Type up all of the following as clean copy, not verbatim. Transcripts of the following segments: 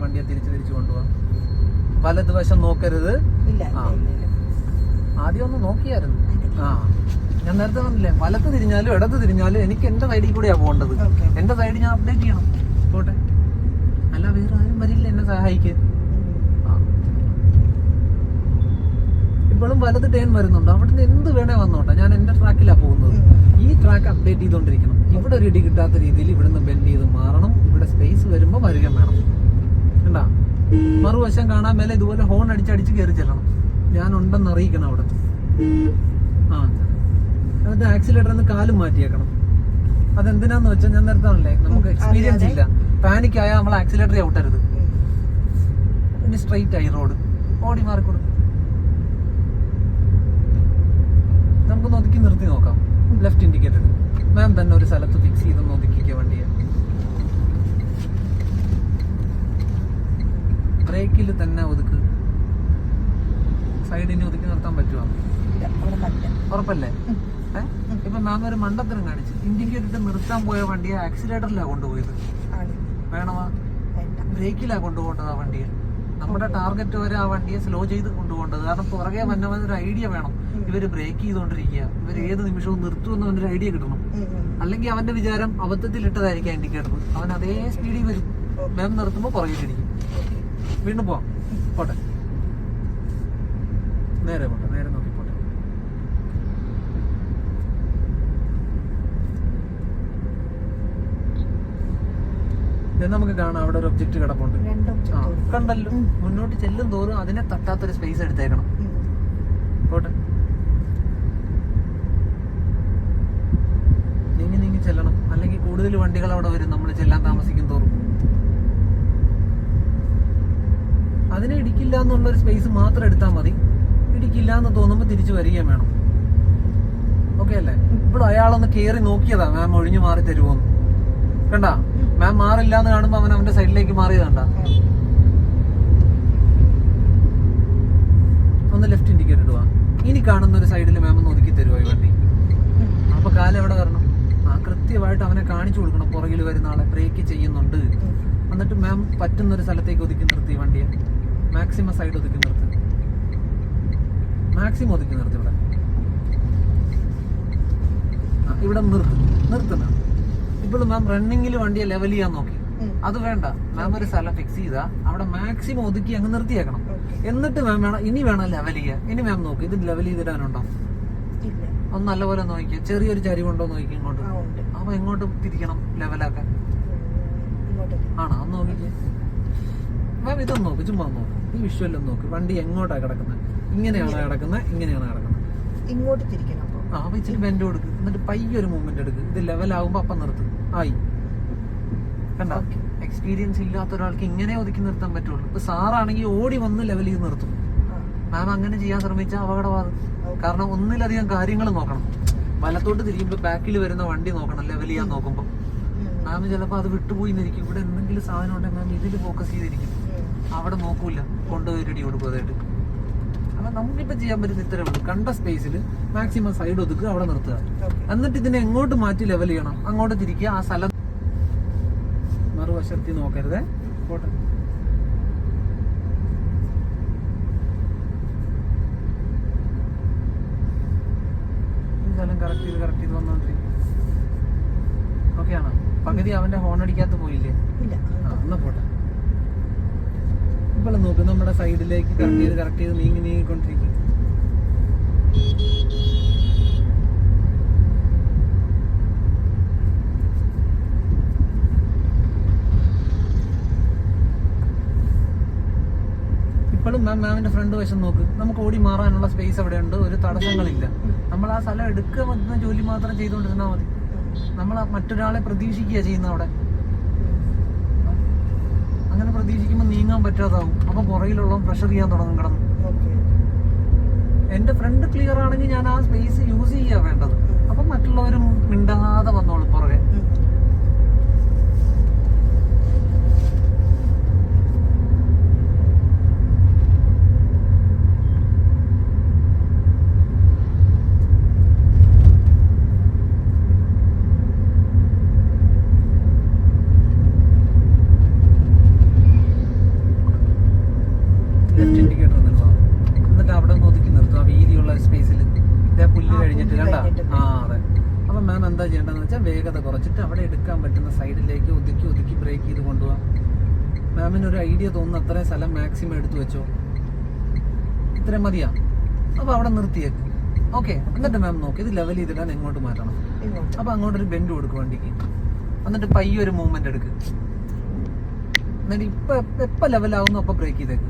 വണ്ടിയെ തിരിച്ചു കൊണ്ടുപോകാം. വലതുവശം നോക്കരുത്. ആദ്യം ഒന്ന് നോക്കിയായിരുന്നു. ഞാൻ നേരത്തെ പറഞ്ഞില്ലേ, വലത്ത് തിരിഞ്ഞാലും ഇടത്ത് തിരിഞ്ഞാലും എനിക്ക് എന്റെ സൈഡിൽ കൂടെയാ പോകേണ്ടത്. എന്റെ സൈഡ് ഞാൻ അപ്ഡേറ്റ് ചെയ്യണം. പോട്ടെ, അല്ല വേറെ ആരും വരില്ല എന്നെ സഹായിക്കാൻ. ഇപ്പോഴും വലത് ടേൺ വരുന്നുണ്ട്. അവിടുന്ന് എന്ത് വേണേ വന്നോട്ടെ, ഞാൻ എന്റെ ട്രാക്കിലാ പോകുന്നത്. ഈ ട്രാക്ക് അപ്ഡേറ്റ് ചെയ്തോണ്ടിരിക്കണം. ഇവിടെ ഒരു ഇടി കിട്ടാത്ത രീതിയിൽ ഇവിടുന്ന് ബെൻഡ് ചെയ്ത് മാറണം. ഇവിടെ സ്പേസ് വരുമ്പോ വരിക വേണം. കണ്ടാ, മറുവശം കാണാൻ മേലെ ഇതുപോലെ ഹോൺ അടിച്ചടിച്ച് കയറി ചെല്ലണം. ഞാൻ ഉണ്ടെന്ന് അറിയിക്കണം അവിടെ. എന്നിട്ട് ആക്സിലേറ്ററിന്ന് കാലും മാറ്റിയേക്കണം. അതെന്തിനാന്ന് വെച്ചാൽ ഞാൻ നേരത്താണല്ലേ, നമുക്ക് എക്സ്പീരിയൻസ് ഇല്ല. പാനിക് ആയാൽ നമ്മൾ ആക്സിലേറ്റർ ഔട്ടരുത്. പിന്നെ സ്ട്രെയിറ്റ് ആയി റോഡ് ഓടി മാറിക്കൊടുക്കും. നമുക്കൊന്ന് ഒതുക്കി നിർത്തി നോക്കാം. ലെഫ്റ്റ് ഇൻഡിക്കേറ്റർ മാം തന്നെ ഒരു സ്ഥലത്ത് ഫിക്സ് ചെയ്തൊന്ന് ഒതുക്കിക്കുക വണ്ടിയെ. ബ്രേക്കിൽ തന്നെ ഒതുക്ക്. സൈഡിന് ഒതുക്കി നിർത്താൻ പറ്റുമോ? ഉറപ്പല്ലേ? ഇപ്പൊ മാം ഒരു മണ്ടത്തരം കാണിച്ചു. ഇൻഡിക്കേറ്റർ നിർത്താൻ പോയ വണ്ടിയെ ആക്സിലേറ്ററിലാണ് കൊണ്ടുപോയത്. വേണമാ? ബ്രേക്കിലാ കൊണ്ടുപോകേണ്ടത് ആ വണ്ടിയെ. നമ്മുടെ ടാർഗറ്റ് വരെ ആ വണ്ടിയെ സ്ലോ ചെയ്ത് കൊണ്ടുപോകേണ്ടത്. കാരണം പുറകെ വന്നവനൊരു ഐഡിയ വേണം. ഇവര് ബ്രേക്ക് ചെയ്തോണ്ടിരിക്കുക, ഇവർ ഏത് നിമിഷവും നിർത്തുമെന്ന് അവനൊരു ഐഡിയ കിട്ടണം. അല്ലെങ്കിൽ അവന്റെ വിചാരം അബദ്ധത്തിൽ ഇട്ടതായിരിക്കാം ഇൻഡിക്കേറ്റർ. അവൻ അതേ സ്പീഡിൽ വരും. മാം നിർത്തുമ്പോ പുറകിലിരിക്കും. വീണ്ടും പോവാം. പോട്ടെ, നേരെ പോട്ടെ, നേരെ നോക്കി പോട്ടെ. നമുക്ക് കാണാം അവിടെ ഒരു ഒബ്ജക്റ്റ് കിടപ്പുണ്ട്. കണ്ടല്ലോ, മുന്നോട്ട് ചെല്ലും തോറും അതിനെ തട്ടാത്തൊരു സ്പേസ് എടുത്തേക്കണം. പോട്ടെ, നീങ്ങി ചെല്ലണം. അല്ലെങ്കിൽ കൂടുതൽ വണ്ടികൾ അവിടെ വരും നമ്മൾ ചെല്ലാൻ താമസിക്കും തോറും. അതിനെ ഇടിക്കില്ല എന്നുള്ളൊരു സ്പേസ് മാത്രം എടുത്താൽ മതി. ഇടിക്കില്ല എന്ന് തോന്നുമ്പോൾ തിരിച്ചു വരികയും വേണം. ഓക്കെ അല്ലേ? ഇപ്പോൾ അയാളൊന്ന് കേറി നോക്കിയതാ മാം ഒഴിഞ്ഞു മാറി തരുമോന്ന്. കണ്ടാ, മാം മാറില്ല എന്ന് കാണുമ്പോ അവൻ അവന്റെ സൈഡിലേക്ക് മാറിയത് കണ്ടാ. ഒന്ന് ലെഫ്റ്റ് ഇൻഡിക്കേറ്റർ ഇടുക. ഇനി കാണുന്ന ഒരു സൈഡിൽ മാം ഒന്ന് ഒതുക്കി തരുമോ ഈ വണ്ടി? അപ്പൊ കാലം എവിടെ വരണം? കൃത്യമായിട്ട് അവനെ കാണിച്ചു കൊടുക്കണം. പുറകിൽ വരുന്ന ആളെ ബ്രേക്ക് ചെയ്യുന്നുണ്ട്. എന്നിട്ട് മാം പറ്റുന്നൊരു സ്ഥലത്തേക്ക് ഒതുക്കി നിർത്തി വണ്ടിയെ. മാക്സിമം സൈഡ് ഒതുക്കി നിർത്തി. മാക്സിമം ഒതുക്കി നിർത്തി. ഇവിടെ നിർത്തുന്ന ഇപ്പോഴും മാം റണ്ണിങ്ങിൽ വണ്ടിയെ ലെവൽ ചെയ്യാൻ നോക്കി. അത് വേണ്ട. മാം ഒരു സ്ഥലം ഫിക്സ് ചെയ്താ അവിടെ മാക്സിമം ഒതുക്കി അങ്ങ് നിർത്തിയേക്കണം. എന്നിട്ട് മാം ഇനി വേണം ലെവൽ ചെയ്യാൻ. ഇനി മാം നോക്കി ഇത് ലെവൽ ചെയ്തിടാനുണ്ടോ? ഒന്ന് നല്ലപോലെ നോക്കിയ. ചെറിയൊരു ചരിവുണ്ടോ നോക്കി. ഇങ്ങോട്ട് അപ്പൊ എങ്ങോട്ട് തിരിക്കണം ലെവലാക്കാൻ? ആണോ? ഒന്ന് നോക്കിക്കേ മാം. ഇതൊന്ന് നോക്ക്, ചുമ്മാ നോക്ക്. ഈ വിഷ്വലും നോക്ക്. വണ്ടി എങ്ങോട്ടാ കിടക്കുന്നത്? ഇങ്ങനെയാണോ കിടക്കുന്നത്? ഇങ്ങനെയാണോ കിടക്കുന്നത്? ഇങ്ങോട്ട് തിരിക്കണം. അപ്പൊ ഇച്ചിരി ബെൻഡ് കൊടുക്ക്. എന്നിട്ട് പയ്യൊരു മൂവ്മെന്റ് എടുക്ക്. ഇത് ലെവലാകുമ്പോ അപ്പം നിർത്തും. ആയി. കണ്ടോ? എക്സ്പീരിയൻസ് ഇല്ലാത്ത ഒരാൾക്ക് ഇങ്ങനെ ഒതുക്കി നിർത്താൻ പറ്റുള്ളൂ. ഇപ്പൊ സാറാണെങ്കിൽ ഓടി വന്ന് ലെവൽ ചെയ്ത് നിർത്തും. മാം അങ്ങനെ ചെയ്യാൻ ശ്രമിച്ചാൽ അപകടമാകും. കാരണം ഒന്നിലധികം കാര്യങ്ങൾ നോക്കണം. വലത്തോട്ട് തിരിയുമ്പോ ബാക്കിൽ വരുന്ന വണ്ടി നോക്കണം ലെവൽ ചെയ്യാൻ നോക്കുമ്പോ. മാം ചിലപ്പോ അത് വിട്ടുപോയി എന്നിരിക്കും. ഇവിടെ എന്തെങ്കിലും സാധനം ഉണ്ടെങ്കിൽ മാം ഇതിൽ ഫോക്കസ് ചെയ്തിരിക്കും. അവിടെ നോക്കൂല, കൊണ്ടുപോയി ഇടി കൊടുക്കും അതായിട്ട്. അപ്പൊ നമുക്കിപ്പോ ചെയ്യാൻ പറ്റുന്ന ഇത്രേ ഉള്ളൂ. കണ്ട സ്പേസിൽ മാക്സിമം സൈഡ് ഒതുക്കുക, അവിടെ നിർത്തുക. എന്നിട്ട് ഇതിനെ എങ്ങോട്ട് മാറ്റി ലെവൽ ചെയ്യണം അങ്ങോട്ട് തിരിക്കുക. ആ സ്ഥലം മറുവശത്തി നോക്കരുതേ. പോട്ടെ, സ്ഥലം കറക്റ്റ് ചെയ്ത് വന്നോണ്ടിരിക്കും. ഓക്കെ ആണോ? പകുതി അവന്റെ ഹോൺ അടിക്കാത്ത പോയില്ലേ? എന്നാ പോട്ടെ. ഇപ്പോൾ നോക്ക്, നമ്മുടെ സൈഡിലേക്ക് കറക്റ്റ് ചെയ്ത് നീങ്ങിക്കൊണ്ടിരിക്കും. ഇപ്പോഴും മാമിന്റെ ഫ്രണ്ട് വശം നോക്ക്. നമുക്ക് ഓടി മാറാനുള്ള സ്പേസ് അവിടെ ഉണ്ട്. ഒരു തടസ്സങ്ങളില്ല. നമ്മൾ ആ സ്ഥലം എടുക്കുക പറ്റുന്ന ജോലി മാത്രം ചെയ്തുകൊണ്ടിരുന്നാൽ മതി. നമ്മൾ മറ്റൊരാളെ പ്രതീക്ഷിക്കുക ചെയ്യുന്ന അവിടെ. അങ്ങനെ പ്രതീക്ഷിക്കുമ്പോൾ നീങ്ങാൻ പറ്റാതാവും. അപ്പൊ പുറകിലുള്ള പ്രഷർ ചെയ്യാൻ തുടങ്ങും കിടന്നു. എന്റെ ഫ്രണ്ട് ക്ലിയർ ആണെങ്കിൽ ഞാൻ ആ സ്പേസ് യൂസ് ചെയ്യാ വേണ്ടത്. അപ്പൊ മറ്റുള്ളവരും മിണ്ടാതെ വന്നോളും പുറകെ. എന്താ ചെയ്യേണ്ടതെന്ന് വെച്ചാൽ വേഗത കുറച്ചിട്ട് അവിടെ എടുക്കാൻ പറ്റുന്ന സൈഡിലേക്ക് ഒതുക്കി ഒതുക്കി ബ്രേക്ക് ചെയ്ത് കൊണ്ടുപോകാം. മാമിന് ഒരു ഐഡിയ തോന്നുന്നു അത്രയും സ്ഥലം മാക്സിമം എടുത്തു വെച്ചോ, ഇത്രയും മതിയാ. അപ്പൊ അവിടെ നിർത്തിയേക്ക്. ഓക്കെ, എന്നിട്ട് മാം നോക്കി ഇത് ലെവൽ ചെയ്തിട്ടാണ് എങ്ങോട്ട് മാറ്റണം. അപ്പൊ അങ്ങോട്ടൊരു ബെൻഡ് കൊടുക്കും വണ്ടിക്ക്, എന്നിട്ട് പയ്യൊരു മൂവ്മെന്റ് എടുക്ക്. എന്നിട്ട് എപ്പോ ലെവലാവുന്നു അപ്പൊ ബ്രേക്ക് ചെയ്തേക്ക്.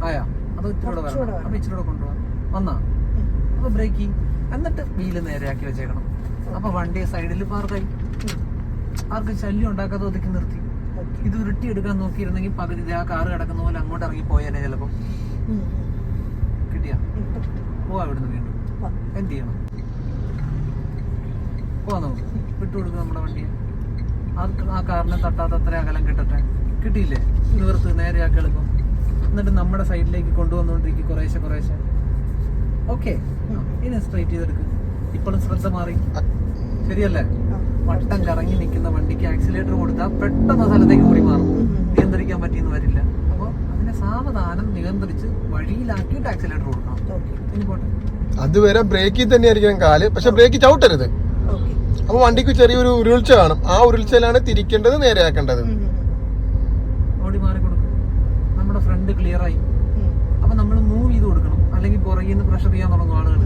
ആയാ അത് ഇച്ചിരൂടെ വരണം. അപ്പൊ ഇച്ചിരൂടെ കൊണ്ടുപോകാം. വന്നാ അപ്പൊ ബ്രേക്ക് ചെയ്യും. എന്നിട്ട് വീല് നേരെയാക്കി വെച്ചേക്കണം. അപ്പൊ വണ്ടി സൈഡിൽ പാർക്കായി, ആർക്ക് ശല്യം ഉണ്ടാക്കാതെ ഒതുക്കി നിർത്തി. ഇത് ഉരുട്ടി എടുക്കാൻ നോക്കിയിരുന്നെങ്കിൽ പകുതി ആ കാറ് കിടക്കുന്ന പോലെ അങ്ങോട്ട് ഇറങ്ങി പോയാലേ ചിലപ്പോ. കിട്ടിയാ പോവാ ഇവിടുന്ന് വീണ്ടും. എന്ത് ചെയ്യണം? പോവാ, നമുക്ക് വിട്ടുകൊടുക്കുക നമ്മുടെ വണ്ടിയെ. ആ കാറിനെ തട്ടാത്ത അത്ര അകലം കിട്ടട്ടെ. കിട്ടിയില്ലേ? നിവർത്ത് നേരെയാക്കി എളുപ്പം. എന്നിട്ട് നമ്മുടെ സൈഡിലേക്ക് കൊണ്ടുവന്നുകൊണ്ടിരിക്കും കുറേശ്ശെ കുറേശ്ശെ. ഓക്കെ, ഇനി സ്ട്രൈറ്റ് ചെയ്തെടുക്കും. ഇപ്പോഴും ശ്രദ്ധ മാറി, ശരിയല്ലേ? വട്ടം കറങ്ങി നിൽക്കുന്ന വണ്ടിക്ക് ആക്സിലേറ്റർ കൊടുത്താൽ പെട്ടെന്ന് സ്ഥലത്തേക്ക് ഓടി മാറും. നിയന്ത്രിക്കാൻ പറ്റിയെന്ന് വരില്ല. അപ്പോൾ അതിനെ സാവധാനം നിയന്ത്രിച്ച് വഴിയിലാക്കിയിട്ട് ആക്സിലേറ്റർ കൊടുക്കണം. ഇനി പോട്ടെ. അതുവരെ ബ്രേക്കിൽ തന്നെ ആയിരിക്കണം കാല്, പക്ഷെ ബ്രേക്ക് ചവിട്ടരുത്. അപ്പൊ വണ്ടിക്ക് ചെറിയൊരു ഉരുൾച്ച കാണും. ആ ഉരുൾച്ചയിലാണ് തിരിക്കേണ്ടത്, നേരെയാക്കേണ്ടത്. ഓടി മാറി കൊടുക്കും. നമ്മുടെ ഫ്രണ്ട് ക്ലിയർ ആയി. അപ്പൊ നമ്മൾ മൂവ് ചെയ്ത് കൊടുക്കണം, അല്ലെങ്കിൽ പുറകിൽ നിന്ന് പ്രഷർ ചെയ്യാൻ തുടങ്ങും ആളുകൾ.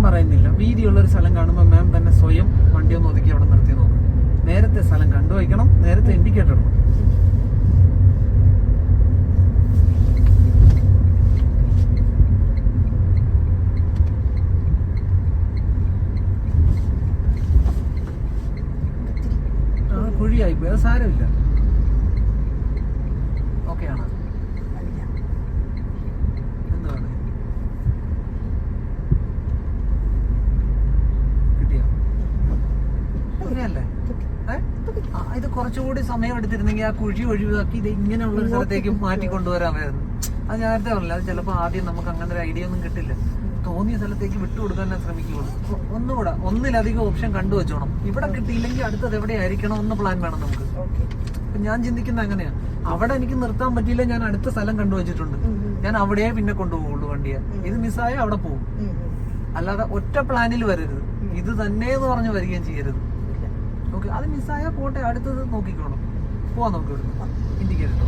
പറയുന്നില്ല, വീതിയുള്ളൊരു സ്ഥലം കാണുമ്പോൾ മാം തന്നെ സ്വയം വണ്ടി ഒന്ന് ഒതുക്കി അവിടെ നിർത്തി നോക്കും. നേരത്തെ സ്ഥലം കണ്ടുവയ്ക്കണം, നേരത്തെ ഇൻഡിക്കേറ്റർ ഇടണം. കുഴിയായിപ്പോയി, അത് സാരമില്ല. ഓക്കെ ആണ്. എന്താണ് അങ്ങനെയല്ലേ? ഇത് കുറച്ചുകൂടി സമയം എടുത്തിരുന്നെങ്കിൽ ആ കുഴി ഒഴിവാക്കി ഇത് ഇങ്ങനെയുള്ള ഒരു സ്ഥലത്തേക്ക് മാറ്റി കൊണ്ടുവരാമായിരുന്നു. അത് നേരത്തെ പറഞ്ഞില്ല, അത് ചിലപ്പോൾ ആദ്യം നമുക്ക് അങ്ങനെ ഒരു ഐഡിയ ഒന്നും കിട്ടില്ല. തോന്നിയ സ്ഥലത്തേക്ക് വിട്ടുകൊടുക്കാൻ ശ്രമിക്കുള്ളൂ. ഒന്നുകൂടെ ഒന്നിലധികം ഓപ്ഷൻ കണ്ടുവച്ചോണം. ഇവിടെ കിട്ടിയില്ലെങ്കിൽ അടുത്തത് എവിടെയായിരിക്കണം എന്ന് പ്ലാൻ വേണം നമുക്ക്. ഞാൻ ചിന്തിക്കുന്നത് അങ്ങനെയാണ്. അവിടെ എനിക്ക് നിർത്താൻ പറ്റിയില്ല, ഞാൻ അടുത്ത സ്ഥലം കണ്ടുവച്ചിട്ടുണ്ട്. ഞാൻ അവിടെയേ പിന്നെ കൊണ്ടുപോകുള്ളൂ വണ്ടിയെ. ഇത് മിസ്സായ അവിടെ പോകും. അല്ലാതെ ഒറ്റ പ്ലാനിൽ വരരുത്. ഇത് തന്നെ എന്ന് പറഞ്ഞ് വരികയും ചെയ്യരുത്. ഓക്കെ, അത് മിസ്സായ പോട്ടെ, അടുത്തത് നോക്കിക്കോണം. പോവാം നമുക്ക് ഇവിടുന്ന്. ഇൻഡിക്കേറ്റർ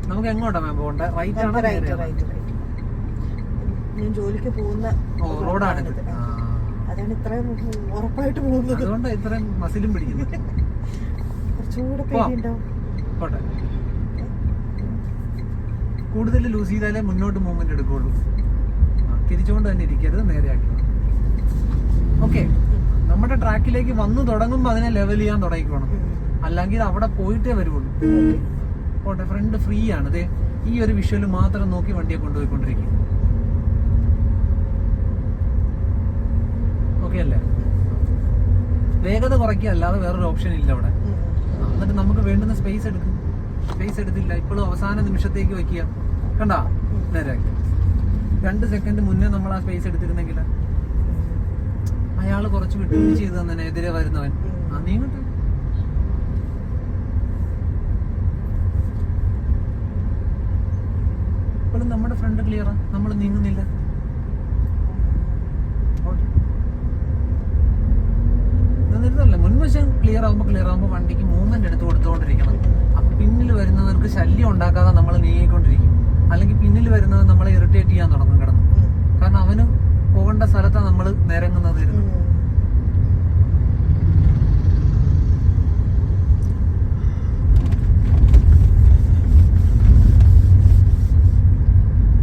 നമുക്ക് എങ്ങോട്ടാ മാം പോകണ്ടേ? റൈറ്റ് ആണോ? ഞാൻ ജോലിക്ക് പോകുന്ന റോഡാണിത്. അതാണ് ഇത്രയും ഉറപ്പായിട്ട് പോകുന്നത്. അതുകൊണ്ട് ഇത്രയും മസിലും പിടിക്കുന്നത്. കുറച്ചുകൂടെ പേടിയുണ്ടാവും. പോട്ടെ, കൂടുതൽ ലൂസ് ചെയ്താലേ മുന്നോട്ട് മൂവ്മെന്റ് എടുക്കുള്ളൂ. തിരിച്ചുകൊണ്ട് തന്നെ ഇരിക്കരുത്, നേരെയാക്കി. ഓക്കെ, നമ്മുടെ ട്രാക്കിലേക്ക് വന്നു തുടങ്ങുമ്പോൾ അതിനെ ലെവൽ ചെയ്യാൻ തുടങ്ങിക്കോണം. അല്ലെങ്കിൽ അവിടെ പോയിട്ടേ വരുള്ളൂ. പോട്ടെ, ഫ്രണ്ട് ഫ്രീ ആണ്. അതെ, ഈ ഒരു വിഷ്വൽ മാത്രം നോക്കി വണ്ടിയെ കൊണ്ടുപോയിക്കൊണ്ടിരിക്കും. ഓക്കെ അല്ലേ? വേഗത കുറയ്ക്കുക, അല്ലാതെ വേറൊരു ഓപ്ഷൻ ഇല്ല അവിടെ. എന്നിട്ട് നമുക്ക് വേണ്ടുന്ന സ്പേസ് എടുക്കും. സ്പേസ് എടുത്തില്ല, ഇപ്പോഴും അവസാന നിമിഷത്തേക്ക് വയ്ക്കുക. കണ്ടാ, നേരെയാക്കി. 2 സെക്കൻഡ് മുന്നേ നമ്മൾ ആ സ്പേസ് എടുത്തിരുന്നെങ്കിൽ അയാള് കുറച്ച് വിട്ടുവീഴ്ച ചെയ്ത് തന്നെ എതിരെ വരുന്നവൻ നീങ്ങട്ടെ. ഇപ്പോഴും നമ്മുടെ ഫ്രണ്ട് ക്ലിയറാ, നമ്മൾ നീങ്ങുന്നില്ല. മുൻവശം ക്ലിയർ ആകുമ്പോൾ വണ്ടിക്ക് മൂവ്മെന്റ് എടുത്ത് കൊടുത്തുകൊണ്ടിരിക്കണം. അപ്പൊ പിന്നിൽ വരുന്നവർക്ക് ശല്യം ഉണ്ടാക്കാതെ നമ്മൾ നീങ്ങിക്കൊണ്ടിരിക്കും. അല്ലെങ്കിൽ പിന്നിൽ വരുന്നത് നമ്മളെ ഇറിറ്റേറ്റ് ചെയ്യാൻ തുടങ്ങും കിടന്ന്. കാരണം അവന് പോകേണ്ട സ്ഥലത്താണ് നമ്മൾ നിരങ്ങുന്നത്.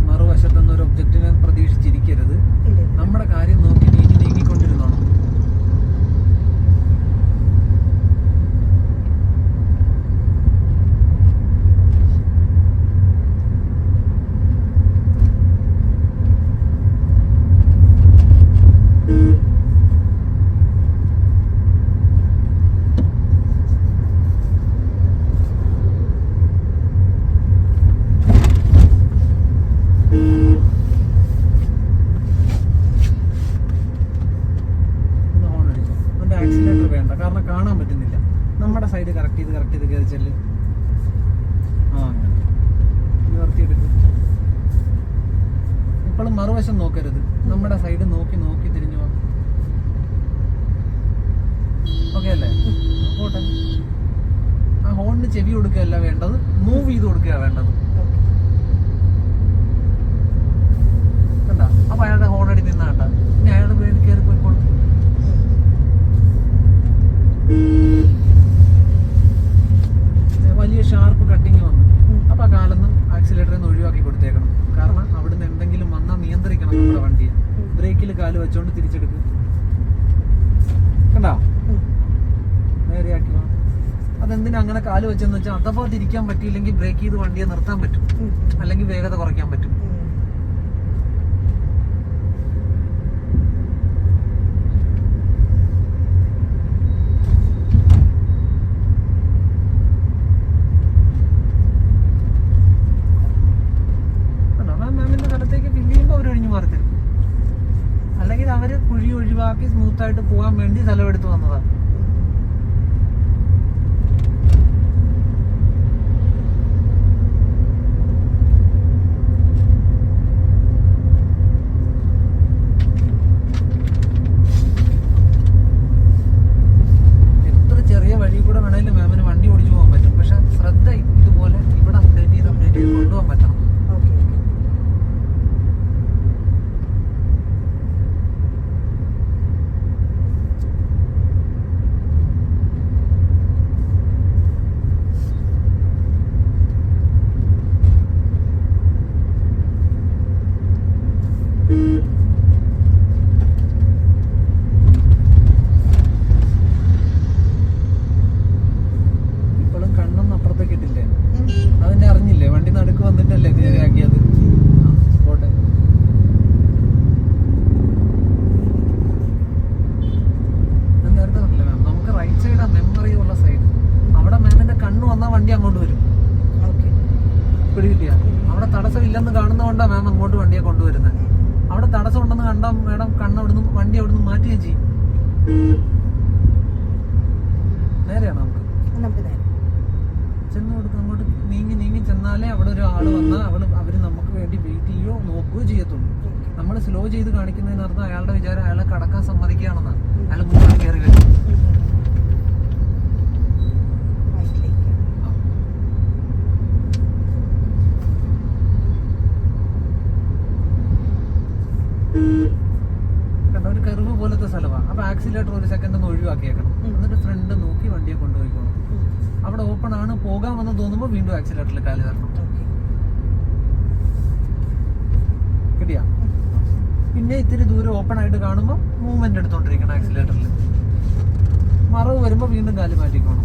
മറുവശത്തുനിന്ന് ഒരു ഒബ്ജക്റ്റിനെ പ്രതീക്ഷിച്ചിരിക്കരുത്. നമ്മുടെ കാര്യം നോക്കി നീങ്ങിക്കൊണ്ടിരുന്നോണം. വേണ്ട, കാരണം കാണാൻ പറ്റുന്നില്ല. നമ്മുടെ സൈഡ് കറക്റ്റ് ചെയ്ത് കയറി ചെല്ല്. അങ്ങനെ നിർത്തിയെടുക്കും. ഇപ്പോഴും മറുവശം നോക്കരുത്, നമ്മുടെ സൈഡ് നോക്കി തിരിഞ്ഞു പോകാം. ഓക്കെ അല്ലേ? പോട്ടെ. ആ ഹോണിന് ചെവി കൊടുക്കുകയല്ല വേണ്ടത്, മൂവ് ചെയ്ത് കൊടുക്കുക വേണ്ടത്. കണ്ട, അപ്പൊ അയാളുടെ ഹോണടി നിന്നാ കണ്ട, ഇനി അയാളുടെ പേര് കയറി പോയിക്കോളും. വലിയ ഷാർപ്പ് കട്ടിങ് വന്നു, അപ്പൊ ആ കാലൊന്നും ആക്സിലേറ്ററിൽ നിന്ന് ഒഴിവാക്കി കൊടുത്തേക്കണം. കാരണം അവിടുന്ന് എന്തെങ്കിലും വന്നാൽ നിയന്ത്രിക്കണം നമ്മുടെ വണ്ടിയെ. ബ്രേക്കിൽ കാല് വെച്ചോണ്ട് തിരിച്ചെടുക്കും. കണ്ടാ, നേരെയാക്കി. അതെന്തിനാ അങ്ങനെ കാല് വെച്ചെന്ന് വെച്ചാൽ അഥവാ തിരിക്കാൻ പറ്റിയില്ലെങ്കിൽ ബ്രേക്ക് ചെയ്ത് വണ്ടിയെ നിർത്താൻ പറ്റും, അല്ലെങ്കിൽ വേഗത കുറയ്ക്കാൻ പറ്റും. മാമിന്റെ സ്ഥലത്തേക്ക് ഫില്ല് ചെയ്യുമ്പോൾ അവർ ഒഴിഞ്ഞു മാറി തരും, അല്ലെങ്കിൽ അവര് കുഴി ഒഴിവാക്കി സ്മൂത്തായിട്ട് പോകാൻ വേണ്ടി സ്ഥലമെടുത്ത് വന്നതാണ്. വഴി കൂടെ വേണമെങ്കിലും മാമിന് വണ്ടി ഓടിച്ചു പോകാൻ പറ്റും. പക്ഷെ ശ്രദ്ധ ഇതുപോലെ ഇവിടെ അപ്ഡേറ്റ് ചെയ്ത് കൊണ്ടുപോകാൻ പറ്റണം. അതിന്റെ അറിഞ്ഞില്ലേ, വണ്ടി നടുക്ക് വന്നിട്ടല്ലേ നേരെയാക്കിയത്. പോട്ടെ. നേരത്തെ പറഞ്ഞില്ലേ മാം, നമുക്ക് റൈറ്റ് സൈഡാ മെമ്മറി ഉള്ള സൈഡ്. അവിടെ മാമിന്റെ കണ്ണ് വന്നാൽ വണ്ടി അങ്ങോട്ട് വരും. പിടികിട്ടിയ അവിടെ തടസ്സം ഇല്ലെന്ന് കാണുന്നതുകൊണ്ടാണ് മാം അങ്ങോട്ട് വണ്ടിയെ കൊണ്ടുവരുന്നത്. അവിടെ തടസ്സം ഉണ്ടെന്ന് കണ്ടാൽ മാഡം കണ്ണ് വണ്ടി അവിടുന്ന് മാറ്റുകയും ചെയ്യും. നേരെയാണോ നമുക്ക് ചെന്ന് കൊടുക്കുക? അങ്ങോട്ട് നീങ്ങി ചെന്നാലേ അവിടെ ഒരു ആള് വന്നാൽ അവര് നമുക്ക് വേണ്ടി വെയിറ്റ് ചെയ്യുകയോ നോക്കുകയോ ചെയ്യത്തുള്ളൂ. നമ്മൾ സ്ലോ ചെയ്ത് കാണിക്കുന്നതിനർത്ഥം അയാളുടെ വിചാരം അയാളെ കടക്കാൻ സമ്മതിക്കുകയാണെന്നാണ്. അയാൾ മുന്നോട്ട് കയറി വരും. കണ്ട, ഒരു കർവ് പോലത്തെ സ്ഥലമാണ്. അപ്പൊ ആക്സിലേറ്റർ ഒരു സെക്കൻഡ് ഒന്ന് ഒഴിവാക്കിയേക്കണം. എന്നിട്ട് ഫ്രണ്ട് നോക്കി വണ്ടിയെ കൊണ്ടുപോയിക്കോണം. അവിടെ ഓപ്പൺ ആണ്, പോകാമെന്ന് തോന്നുമ്പോൾ വീണ്ടും ആക്സിലേറ്ററിൽ കാല് തരണം. കിട്ടിയാ? പിന്നെ ഇത്തിരി ദൂരം ഓപ്പൺ ആയിട്ട് കാണുമ്പോൾ മൂവ്മെന്റ് എടുത്തോണ്ടിരിക്കണം ആക്സിലേറ്ററിൽ. മറവ് വരുമ്പോൾ വീണ്ടും കാല് മാറ്റിക്കോണം.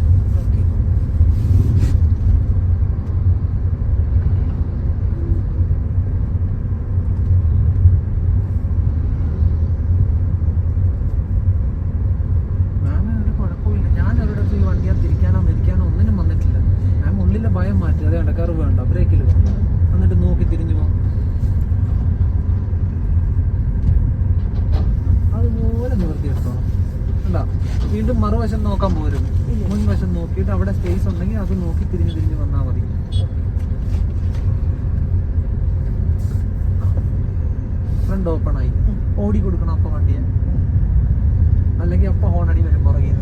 ഭയം മാറ്റി, അതേ വേണ്ട, കർവ് വേണ്ട, ബ്രേക്കിൽ വേണ്ട, എന്നിട്ട് നോക്കി തിരിഞ്ഞു പോകും. അതുപോലെ നിവർത്തിയെടുത്തോണം. എന്താ, വീണ്ടും മറുവശം നോക്കാൻ പോകരുത്. മുൻവശം നോക്കിയിട്ട് അവിടെ സ്പേസ് ഉണ്ടെങ്കിൽ അത് നോക്കി തിരിഞ്ഞു വന്നാൽ മതി. ഫ്രണ്ട് ഓപ്പൺ ആയി, ഓടി കൊടുക്കണം അപ്പൊ വണ്ടിയെ, അല്ലെങ്കിൽ അപ്പൊ ഹോണടി വരും പുറകെ.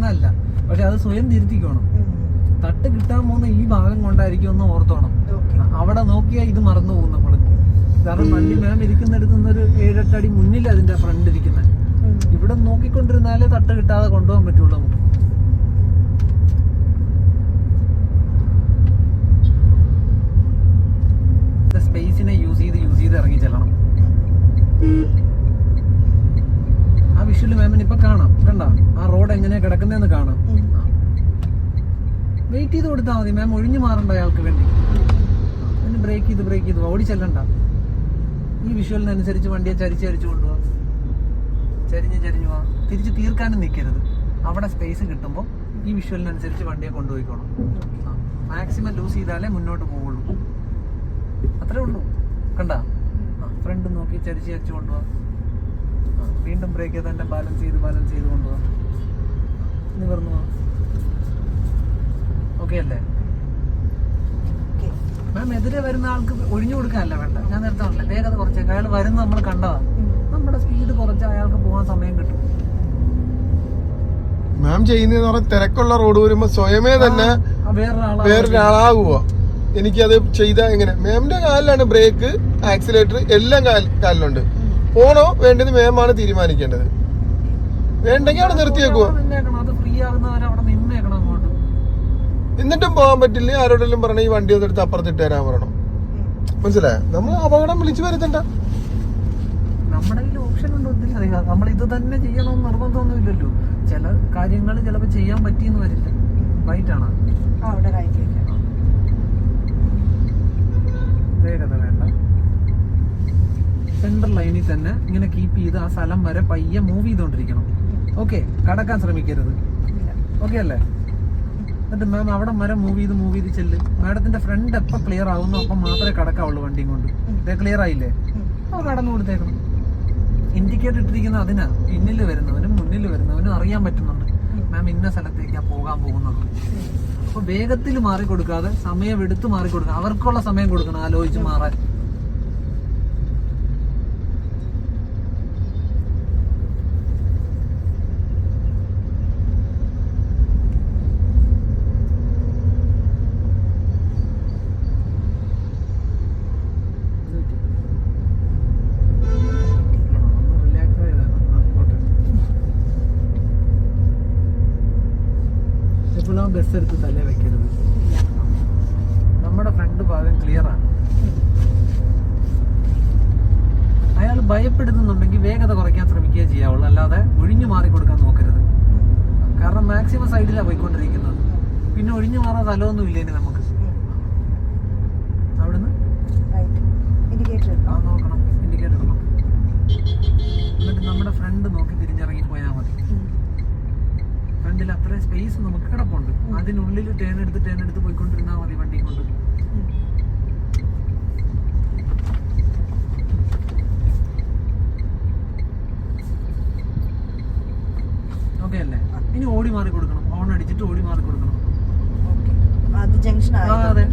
പ്രശ്നമല്ല, പക്ഷെ അത് സ്വയം തിരുത്തിക്കോണം. തട്ട് കിട്ടാൻ പോകുന്ന ഈ ഭാഗം കൊണ്ടായിരിക്കും ഒന്ന് ഓർത്തോണം. അവിടെ നോക്കിയാൽ ഇത് മറന്നു പോകും നമ്മള്. കാരണം വണ്ടി മാം ഇരിക്കുന്നിടത്ത് നിന്നൊരു 7-8 അടി മുന്നിൽ അതിന്റെ ഫ്രണ്ട് ഇരിക്കുന്നത്. ഇവിടെ നോക്കിക്കൊണ്ടിരുന്നാലേ തട്ട് കിട്ടാതെ കൊണ്ടുപോകാൻ പറ്റുള്ളൂ നമുക്ക്. സ്പേസിനെ യൂസ് ചെയ്ത് ഇറങ്ങി ചെല്ലണം. ആ വിഷ്വല് മാമിന് ഇപ്പൊ കാണാം. കണ്ട ആ റോഡ് എങ്ങനെയാ കിടക്കുന്നതെന്ന് കാണാം. വെയിറ്റ് ചെയ്ത് കൊടുത്താൽ മതി. മാം ഒഴിഞ്ഞു മാറണ്ട അയാൾക്ക് വേണ്ടി. അതിന് ബ്രേക്ക് ചെയ്ത് ഓടി ചെല്ലണ്ട. ഈ വിഷ്വലിനനുസരിച്ച് വണ്ടിയെ ചരിച്ചു കൊണ്ടുപോവാ. ചരിഞ്ഞു പോവാ. തിരിച്ച് തീർക്കാനും നിൽക്കരുത്. അവിടെ സ്പേസ് കിട്ടുമ്പോൾ ഈ വിഷ്വലിനനുസരിച്ച് വണ്ടിയെ കൊണ്ടുപോയിക്കോണം. മാക്സിമം ലൂസ് ചെയ്താലേ മുന്നോട്ട് പോവുള്ളൂ. അത്രേ ഉള്ളൂ. കണ്ട ഫ്രണ്ട് നോക്കി ചരിച്ചു കൊണ്ടുപോവാ. വീണ്ടും ബ്രേക്ക് ചെയ്ത് തന്നെ ബാലൻസ് ചെയ്ത് കൊണ്ടുപോവാ. നിവർന്നു പോവാ. ഓക്കെ അല്ലേ മാം? എതിരെ വരുന്ന ആൾക്ക് ഒഴിഞ്ഞു കൊടുക്കാനല്ല വേണ്ട. ഞാൻ നേരത്തെ പറഞ്ഞില്ല, വേഗത കുറച്ചേക്ക്. അയാൾ വരുന്ന നമ്മൾ കണ്ടതാ. നമ്മുടെ സ്പീഡ് കുറച്ച് അയാൾക്ക് പോകാൻ സമയം കിട്ടും. മാം ചെയ്യുന്നതെന്ന് പറഞ്ഞാൽ തിരക്കുള്ള റോഡ് വരുമ്പോ സ്വയമേ തന്നെ വേറൊരാളാകുക. എനിക്കത് ചെയ്താൽ എങ്ങനെ? മാമിന്റെ കാലിലാണ് ബ്രേക്ക്, ആക്സിലേറ്റർ എല്ലാം കാലിലുണ്ട്. പോണോ വേണ്ടത് മാമാണ് തീരുമാനിക്കേണ്ടത്. വേണ്ടെങ്കിൽ അവിടെ നിർത്തിയേക്കുക. അത് ഫ്രീ ആകുന്നവരെ അവിടെ നിന്നേക്കണം അങ്ങോട്ട്. എന്നിട്ടും പോകാൻ പറ്റില്ല. ആരോടെങ്കിലും പറഞ്ഞ ഈ വണ്ടി ഒന്നെടുത്ത് അപ്പുറത്തിട്ട് തരാൻ പറയണം. മനസ്സിലായോ? നമ്മൾ അപകടം വിളിച്ചു വരുത്തണ്ട. നമ്മുടെ കയ്യിൽ ഓപ്ഷൻ ഉണ്ടോ? അറിയാം. നമ്മൾ ഇത് തന്നെ ചെയ്യണമെന്ന് നിർബന്ധമൊന്നുമില്ലല്ലോ. ചില കാര്യങ്ങൾ ചിലപ്പോൾ ചെയ്യാൻ പറ്റിയെന്ന് വരില്ല. റൈറ്റ് ആണ്. വേഗത വേണ്ട. സെൻട്രൽ ലൈനിൽ തന്നെ ഇങ്ങനെ കീപ്പ് ചെയ്ത് ആ സ്ഥലം വരെ പയ്യെ മൂവ് ചെയ്തോണ്ടിരിക്കണം. ഓക്കെ, കടക്കാൻ ശ്രമിക്കരുത്. ഓക്കെ അല്ലേ? എന്നിട്ട് മാം അവിടെ വരെ മൂവ് ചെയ്ത് ചെല്ല്. മാഡത്തിന്റെ ഫ്രണ്ട് എപ്പോൾ ക്ലിയർ ആവുന്നു അപ്പം മാത്രമേ കടക്കാവുള്ളൂ വണ്ടിയും കൊണ്ട്. ഇതേ ക്ലിയർ ആയില്ലേ? അപ്പോൾ കടന്നു കൊടുത്തേക്കണം. ഇൻഡിക്കേറ്റർ ഇട്ടിരിക്കുന്ന അതിനാ. പിന്നിൽ വരുന്നവനും മുന്നിൽ വരുന്നവനും അറിയാൻ പറ്റുന്നുണ്ട് മാം ഇന്ന സ്ഥലത്തേക്കാണ് പോകാൻ പോകുന്നത്. അപ്പൊ വേഗത്തിൽ മാറിക്കൊടുക്കാതെ സമയം എടുത്ത് മാറിക്കൊടുക്കുക. അവർക്കുള്ള സമയം കൊടുക്കണം ആലോചിച്ച് മാറാൻ. ബസ് എടുത്ത് തലേ വെക്കരുത്. നമ്മുടെ ഫ്രണ്ട് ഭാഗം ക്ലിയർ ആണ്. അയാൾ ഭയപ്പെടുന്നുണ്ടെങ്കിൽ വേഗത കുറയ്ക്കാൻ ശ്രമിക്കുകയേ ചെയ്യാവുള്ളൂ. അല്ലാതെ ഒഴിഞ്ഞു മാറിക്കൊടുക്കാൻ നോക്കരുത്. കാരണം മാക്സിമം സൈഡിലാണ് പോയിക്കൊണ്ടിരിക്കുന്നത്. പിന്നെ ഒഴിഞ്ഞു മാറാൻ സ്ഥലമൊന്നും ഇല്ല ഇനി നമുക്ക്. അവിടുന്ന് നോക്കണം, ഇൻഡിക്കേറ്റർ ഇടണം. എന്നിട്ട് നമ്മുടെ ഫ്രണ്ട് നോക്കി തിരിഞ്ഞിറങ്ങി പോയാൽ മതി. ഫ്രണ്ടിൽ അത്രയും സ്പേസ് നമുക്ക് കിടപ്പുണ്ട്. അതിനുള്ളിൽ ടേൺ എടുത്ത് പോയിക്കൊണ്ടിരുന്നാൽ മതി വണ്ടി കൊണ്ട്. ഓക്കെ അല്ലേ? ഇനി ഓടി മാറി കൊടുക്കണം. ഹോൺ അടിച്ചിട്ട് ഓടി മാറി കൊടുക്കണം. അതെ,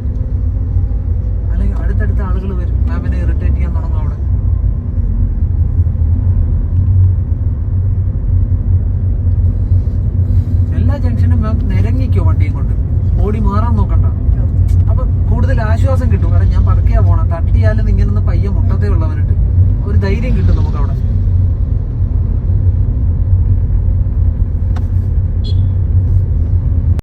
അല്ലെങ്കിൽ അടുത്തടുത്ത ആളുകൾ വരും. മാമിനെ ഇറിറ്റേറ്റ് ചെയ്യാൻ തുടങ്ങും അവിടെ. എല്ലാ ജംഗ്ഷനും മാം നിരങ്ങിക്കോ വണ്ടിയും കൊണ്ട്. ഓടി മാറാൻ നോക്കണ്ട. അപ്പൊ കൂടുതൽ ആശ്വാസം കിട്ടും. കാരണം ഞാൻ പതുക്കെയാ പോണം. തട്ടിയാലും ഇങ്ങനെ പയ്യെ മുട്ടത്തേ ഉള്ളവരുണ്ട്. ഒരു ധൈര്യം കിട്ടും നമുക്ക് അവിടെ.